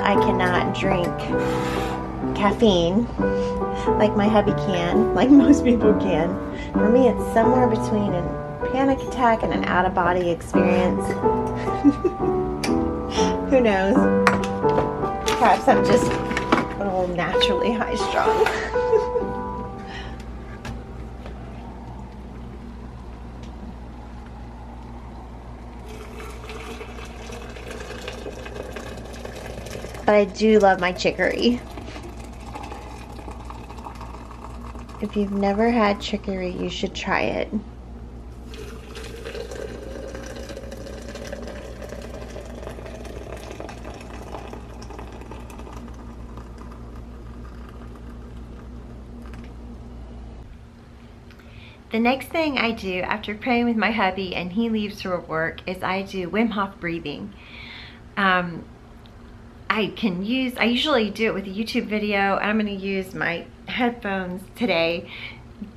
I cannot drink caffeine like my hubby can, like most people can. For me, it's somewhere between a panic attack and an out-of-body experience. Who knows? Perhaps I'm just a little naturally high-strung. But I do love my chicory. If you've never had chicory, you should try it. The next thing I do after praying with my hubby and he leaves for work is I do Wim Hof breathing. I usually do it with a YouTube video. I'm going to use my headphones today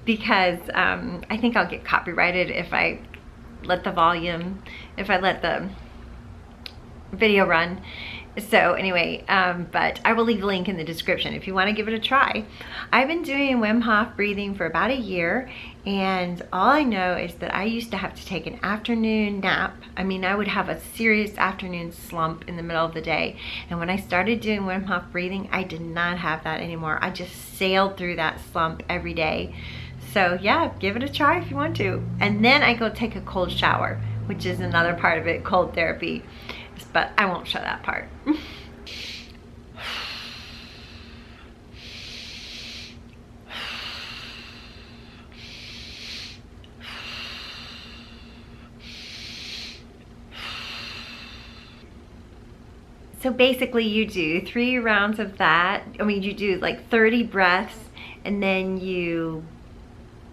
because I think I'll get copyrighted if I let the video run. So anyway, but I will leave a link in the description if you want to give it a try. I've been doing Wim Hof breathing for about a year, and all I know is that I used to have to take an afternoon nap. I mean, I would have a serious afternoon slump in the middle of the day, and when I started doing Wim Hof breathing, I did not have that anymore. I just sailed through that slump every day. So yeah, give it a try if you want to. And then I go take a cold shower, which is another part of it, cold therapy. But I won't show that part. So basically you do 3 rounds of that. I mean, you do like 30 breaths, and then you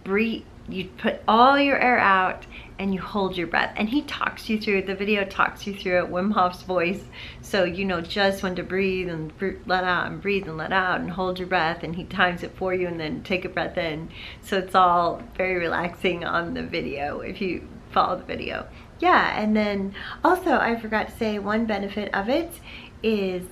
breathe, you put all your air out and you hold your breath. And he talks you through it. The video talks you through it, Wim Hof's voice. So you know just when to breathe and let out, and breathe and let out, and hold your breath. And he times it for you, and then take a breath in. So it's all very relaxing on the video if you follow the video. Yeah, and then also I forgot to say one benefit of it is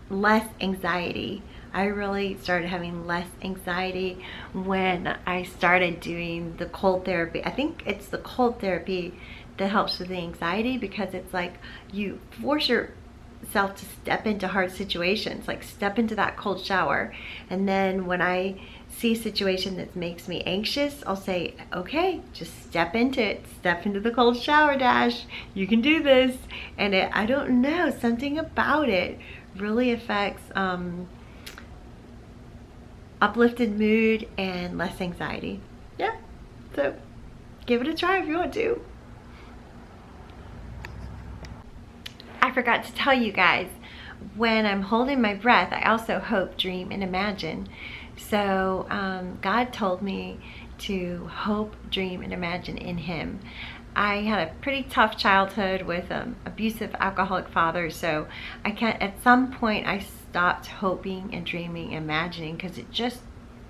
less anxiety. I really started having less anxiety when I started doing the cold therapy. I think it's the cold therapy that helps with the anxiety, because it's like you force yourself to step into hard situations, like step into that cold shower. And then when I see a situation that makes me anxious, I'll say, okay, just step into it. Step into the cold shower, Dash. You can do this. And I don't know, something about it really affects uplifted mood and less anxiety. Yeah, so give it a try if you want to. I forgot to tell you guys, when I'm holding my breath, I also hope, dream, and imagine. So God told me to hope, dream, and imagine in Him. I had a pretty tough childhood with an abusive alcoholic father, so at some point I stopped hoping and dreaming, imagining, because it just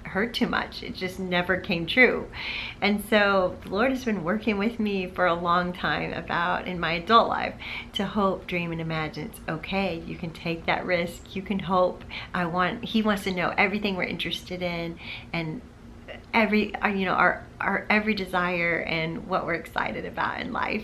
hurt too much. It just never came true. And so the Lord has been working with me for a long time about, in my adult life, to hope, dream, and imagine. It's okay. You can take that risk. You can hope. He wants to know everything we're interested in, and our every desire and what we're excited about in life.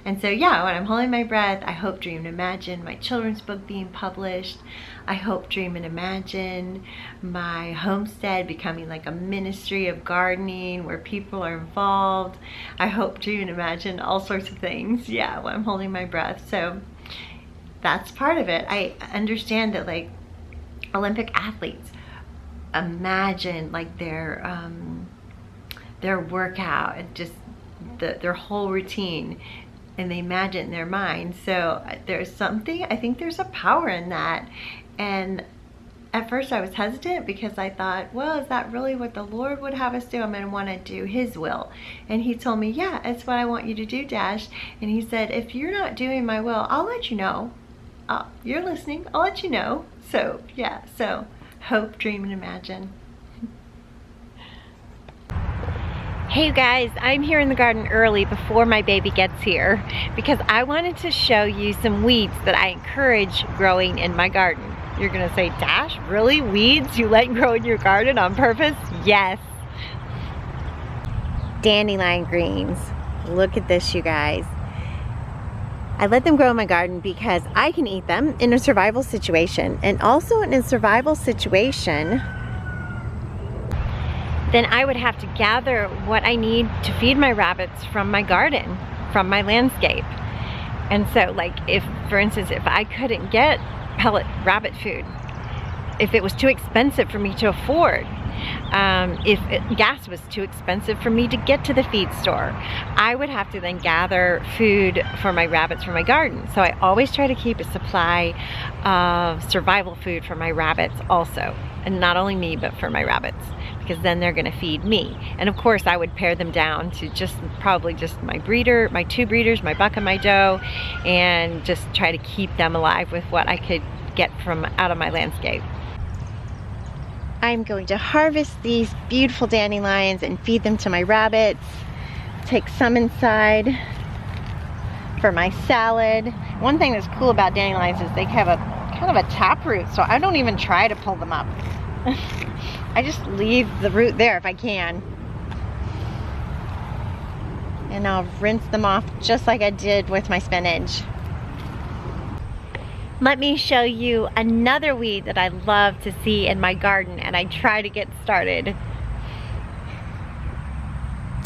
And so yeah, when I'm holding my breath, I hope, dream, and imagine my children's book being published. I hope, dream, and imagine my homestead becoming like a ministry of gardening where people are involved. I hope, dream, and imagine all sorts of things, yeah, when I'm holding my breath. So that's part of it. I understand that, like, Olympic athletes imagine like their workout and just their whole routine, and they imagine it in their mind. So there's something, I think there's a power in that. And at first I was hesitant because I thought, well, is that really what the Lord would have us do? I'm gonna wanna do His will. And He told me, yeah, it's what I want you to do, Dash. And He said, if you're not doing my will, I'll let you know. You're listening, I'll let you know. So yeah, so hope, dream, and imagine. Hey you guys, I'm here in the garden early before my baby gets here because I wanted to show you some weeds that I encourage growing in my garden. You're gonna say, Dash, really? Weeds you let grow in your garden on purpose? Yes. Dandelion greens. Look at this, you guys. I let them grow in my garden because I can eat them in a survival situation. And also in a survival situation, then I would have to gather what I need to feed my rabbits from my garden, from my landscape. And so, like, if, for instance, if I couldn't get pellet rabbit food, if it was too expensive for me to afford, gas was too expensive for me to get to the feed store, I would have to then gather food for my rabbits from my garden. So I always try to keep a supply of survival food for my rabbits also, and not only me, but for my rabbits, because then they're gonna feed me. And of course I would pare them down to probably just my breeder, my two breeders, my buck and my doe, and just try to keep them alive with what I could get from out of my landscape. I'm going to harvest these beautiful dandelions and feed them to my rabbits. Take some inside for my salad. One thing that's cool about dandelions is they have a kind of a tap root, so I don't even try to pull them up. I just leave the root there if I can. And I'll rinse them off just like I did with my spinach. Let me show you another weed that I love to see in my garden, and I try to get started.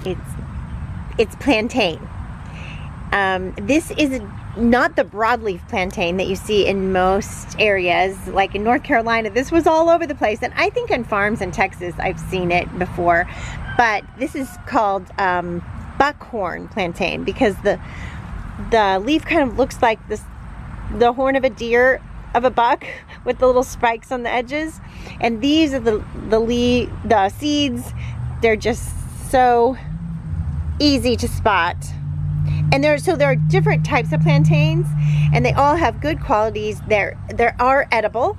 It's plantain. This is not the broadleaf plantain that you see in most areas. Like in North Carolina, this was all over the place, and I think in farms in Texas I've seen it before. But this is called Buckhorn Plantain because the leaf kind of looks like the horn of a deer, of a buck, with the little spikes on the edges. And these are the seeds. They're just so easy to spot. And there are different types of plantains, and they all have good qualities. They are edible,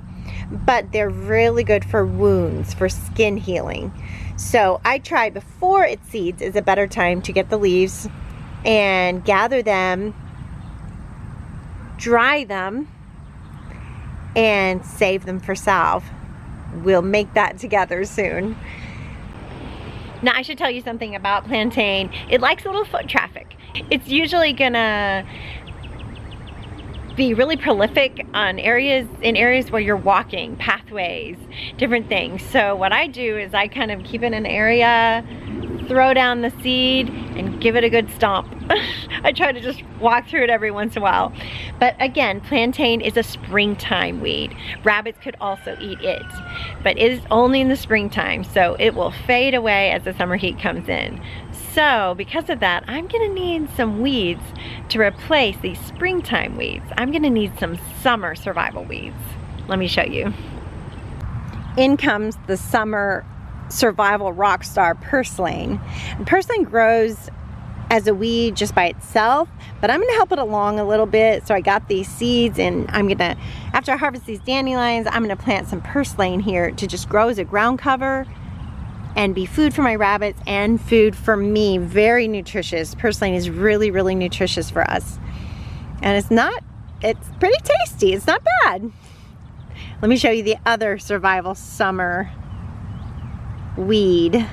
but they're really good for wounds, for skin healing. So I try before it seeds is a better time to get the leaves and gather them, dry them, and save them for salve. We'll make that together soon. Now I should tell you something about plantain. It likes a little foot traffic. It's usually gonna be really prolific in areas where you're walking, pathways, different things. So what I do is I kind of keep it in an area, throw down the seed, and give it a good stomp. I try to just walk through it every once in a while. But again, plantain is a springtime weed. Rabbits could also eat it, but it is only in the springtime, so it will fade away as the summer heat comes in. So because of that, I'm gonna need some weeds to replace these springtime weeds. I'm gonna need some summer survival weeds. Let me show you. In comes the summer survival rock star purslane. And purslane grows as a weed just by itself, but I'm gonna help it along a little bit. So I got these seeds, and after I harvest these dandelions, I'm gonna plant some purslane here to just grow as a ground cover and be food for my rabbits and food for me. Very nutritious. Purslane is really, really nutritious for us. And it's pretty tasty. It's not bad. Let me show you the other survival summer weed.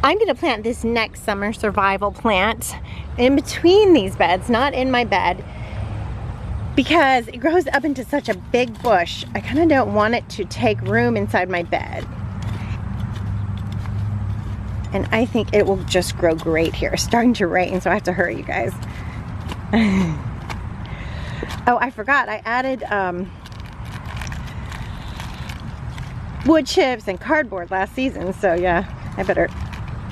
I'm gonna plant this next summer survival plant in between these beds, not in my bed, because it grows up into such a big bush. I kind of don't want it to take room inside my bed. And I think it will just grow great here. It's starting to rain, so I have to hurry, you guys. Oh, I forgot. I added wood chips and cardboard last season, so yeah, I better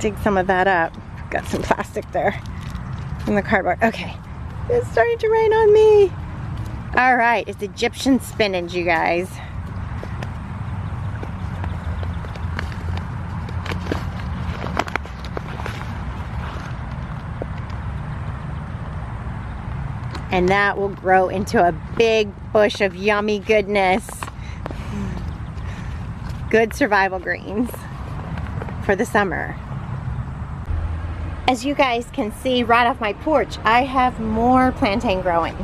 dig some of that up. got some plastic there in the cardboard. Okay, it's starting to rain on me. All right, it's Egyptian spinach, you guys. And that will grow into a big bush of yummy goodness. Good survival greens for the summer. As you guys can see right off my porch, I have more plantain growing.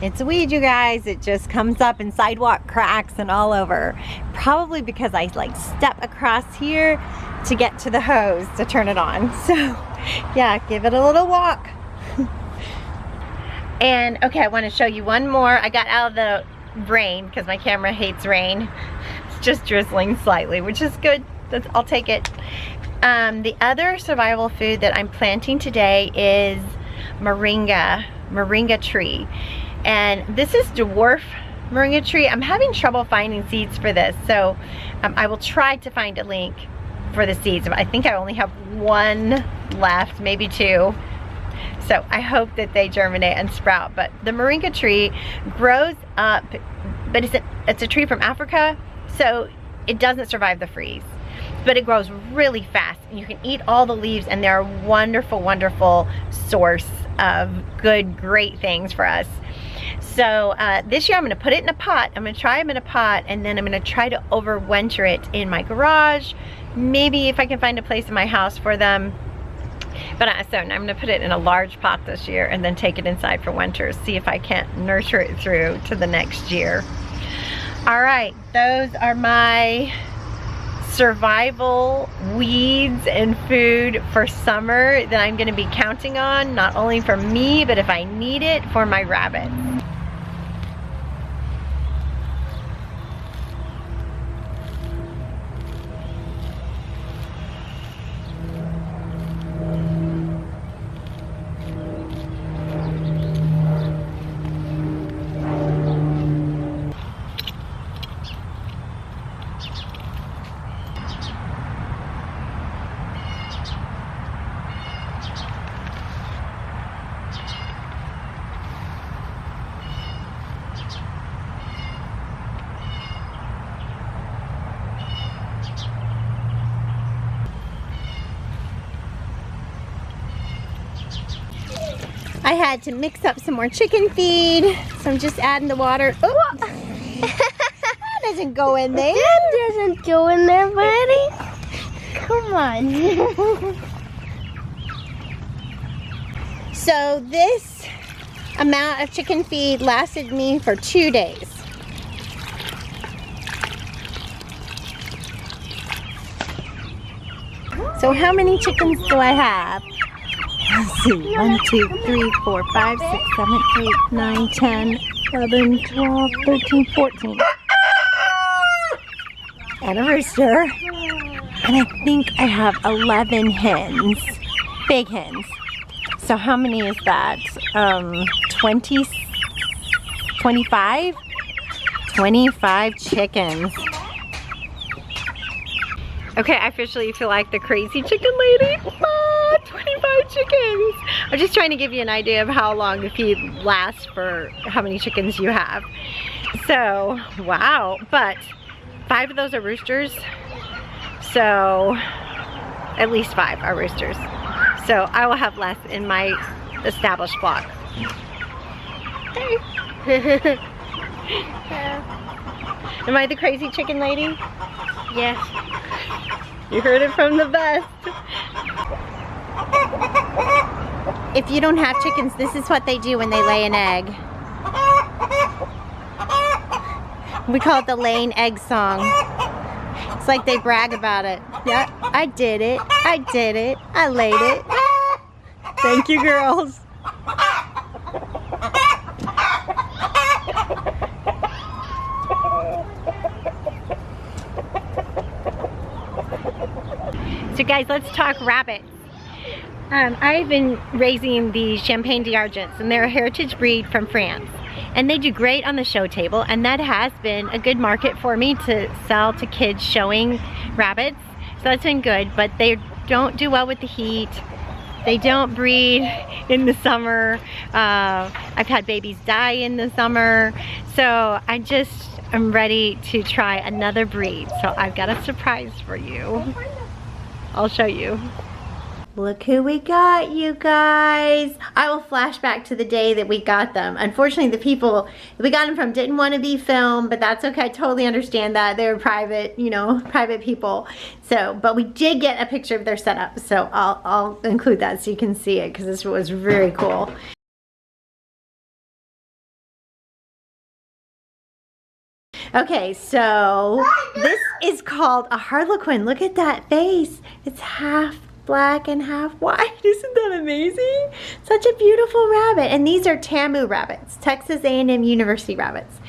It's a weed, you guys. It just comes up in sidewalk cracks and all over. Probably because I like step across here to get to the hose to turn it on. So yeah, give it a little walk. And okay, I want to show you one more. I got out of the rain because my camera hates rain. It's just drizzling slightly, which is good. I'll take it. The other survival food that I'm planting today is Moringa Tree. And this is dwarf Moringa Tree. I'm having trouble finding seeds for this, so I will try to find a link for the seeds. I think I only have one left, maybe two. So I hope that they germinate and sprout. But the Moringa tree grows up, but it's a tree from Africa, so it doesn't survive the freeze. But it grows really fast. You can eat all the leaves, and they're a wonderful, wonderful source of good, great things for us. So this year I'm gonna put it in a pot. I'm gonna try them in a pot, and then I'm gonna try to overwinter it in my garage. Maybe if I can find a place in my house for them. But so I'm gonna put it in a large pot this year and then take it inside for winter, see if I can't nurture it through to the next year. All right, those are my survival weeds and food for summer that I'm gonna be counting on, not only for me, but if I need it, for my rabbits. I had to mix up some more chicken feed, so I'm just adding the water. Oh, that doesn't go in there. That doesn't go in there, buddy. Come on. So this amount of chicken feed lasted me for 2 days. So how many chickens do I have? Let's see, 1, 2, 3, 4, 5, 6, 7, 8, 9, 10, 11, 12, 13, 14. And a rooster. And I think I have 11 hens, big hens. So how many is that? 20, 25? 25 chickens. Okay, I officially feel like the crazy chicken lady. 25 chickens. I'm just trying to give you an idea of how long the feed lasts for how many chickens you have. So, wow. But 5 of those are roosters. So, at least 5 are roosters. So, I will have less in my established flock. Hey. Am I the crazy chicken lady? Yes. You heard it from the best. If you don't have chickens, this is what they do when they lay an egg. We call it the laying egg song. It's like they brag about it. Yeah, I did it. I did it. I laid it. Thank you, girls. So guys, let's talk rabbits. I've been raising the Champagne d'Argents, and they're a heritage breed from France. And they do great on the show table, and that has been a good market for me to sell to kids showing rabbits. So that's been good, but they don't do well with the heat. They don't breed in the summer. I've had babies die in the summer. So I'm ready to try another breed. So I've got a surprise for you. I'll show you. Look who we got, you guys. I will flash back to the day that we got them. Unfortunately, the people that we got them from didn't want to be filmed, but that's okay. I totally understand that. They were private, you know, private people. So, but we did get a picture of their setup. So I'll include that so you can see it because this was very cool. Okay, so this is called a Harlequin. Look at that face. It's half black and half white. Isn't that amazing? Such a beautiful rabbit. And these are Tamu rabbits, Texas A&M University rabbits.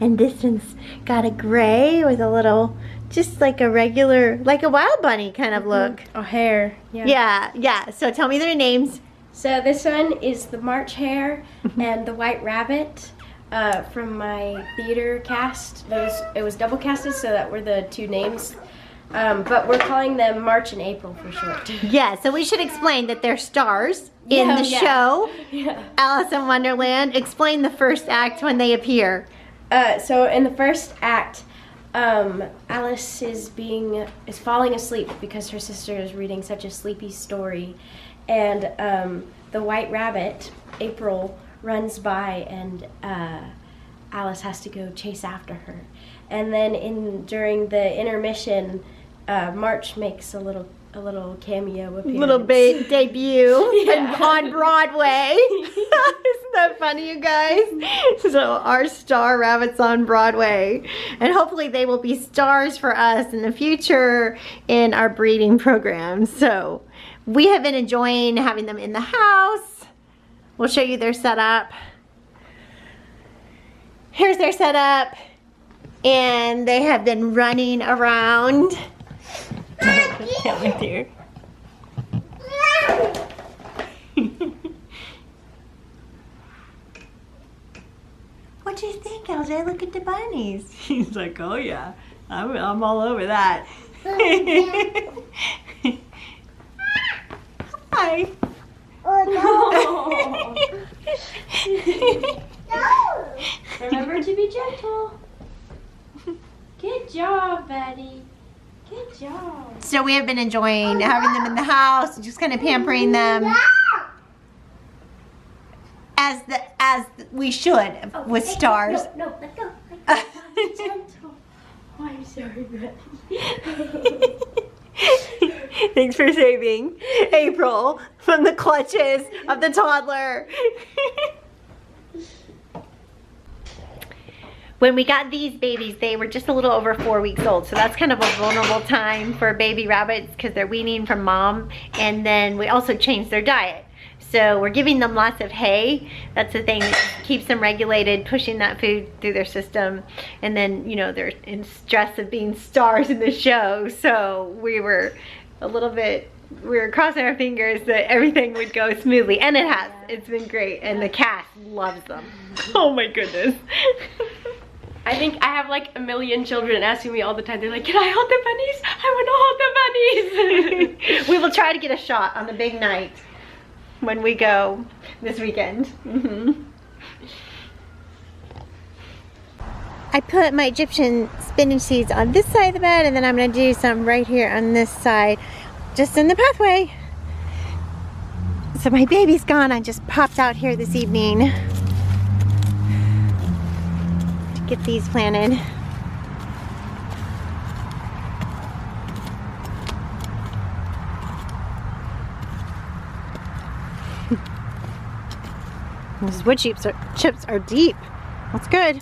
And this one's got a gray with a little, just like a regular, like a wild bunny kind of look. A hare. Yeah. So tell me their names. So this one is the March hare and the white rabbit. From my theater cast. It was double casted, so that were the two names. But we're calling them March and April for short. Yeah, so we should explain that they're stars in the show, Alice in Wonderland. Explain the first act when they appear. So in the first act, Alice is falling asleep because her sister is reading such a sleepy story, and the white rabbit, April, runs by, and Alice has to go chase after her. And then during the intermission, March makes a little cameo appearance. Little debut on Broadway. Isn't that funny, you guys? So our star rabbits on Broadway. And hopefully they will be stars for us in the future in our breeding program. So we have been enjoying having them in the house. We'll show you their setup. Here's their setup. And they have been running around. With you. What do you think, LJ? Look at the bunnies. He's like, oh yeah, I'm all over that. Hi. Oh, no. Remember to be gentle. Good job, Betty. Good job. So we have been enjoying having them in the house, just kind of pampering them as we should with stars. No, let go. Gentle. Oh, I'm sorry, Betty. Thanks for saving April from the clutches of the toddler. When we got these babies, they were just a little over 4 weeks old. So that's kind of a vulnerable time for baby rabbits because they're weaning from mom. And then we also changed their diet. So we're giving them lots of hay. That's the thing that keeps them regulated, pushing that food through their system. And then, you know, they're in stress of being stars in the show. So we were crossing our fingers that everything would go smoothly. And it has. It's been great. And the cast loves them. Oh my goodness. I think I have like a million children asking me all the time. They're like, can I hold the bunnies? I want to hold the bunnies. We will try to get a shot on the big night when we go this weekend. I put my Egyptian spinach seeds on this side of the bed, and then I'm going to do some right here on this side, just in the pathway. So my baby's gone. I just popped out here this evening get these planted. These wood chips are deep. That's good.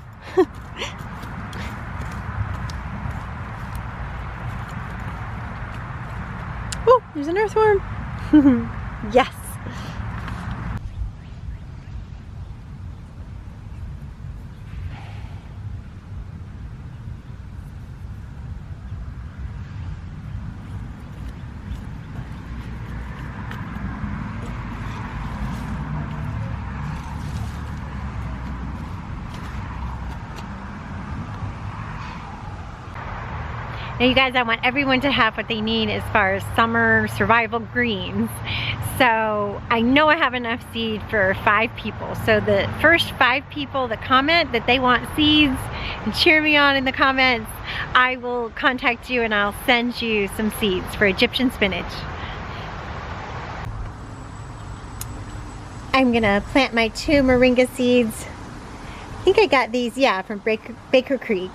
Oh, there's an earthworm. Yes. Now you guys, I want everyone to have what they need as far as summer survival greens. So I know I have enough seed for 5 people. So the first 5 people that comment that they want seeds and cheer me on in the comments, I will contact you and I'll send you some seeds for Egyptian spinach. I'm gonna plant my 2 moringa seeds. I think I got these, yeah, from Baker Creek.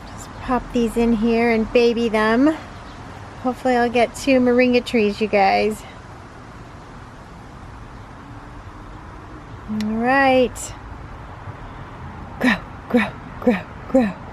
Just pop these in here and baby them. Hopefully I'll get 2 moringa trees, you guys. All right. Grow, grow, grow, grow.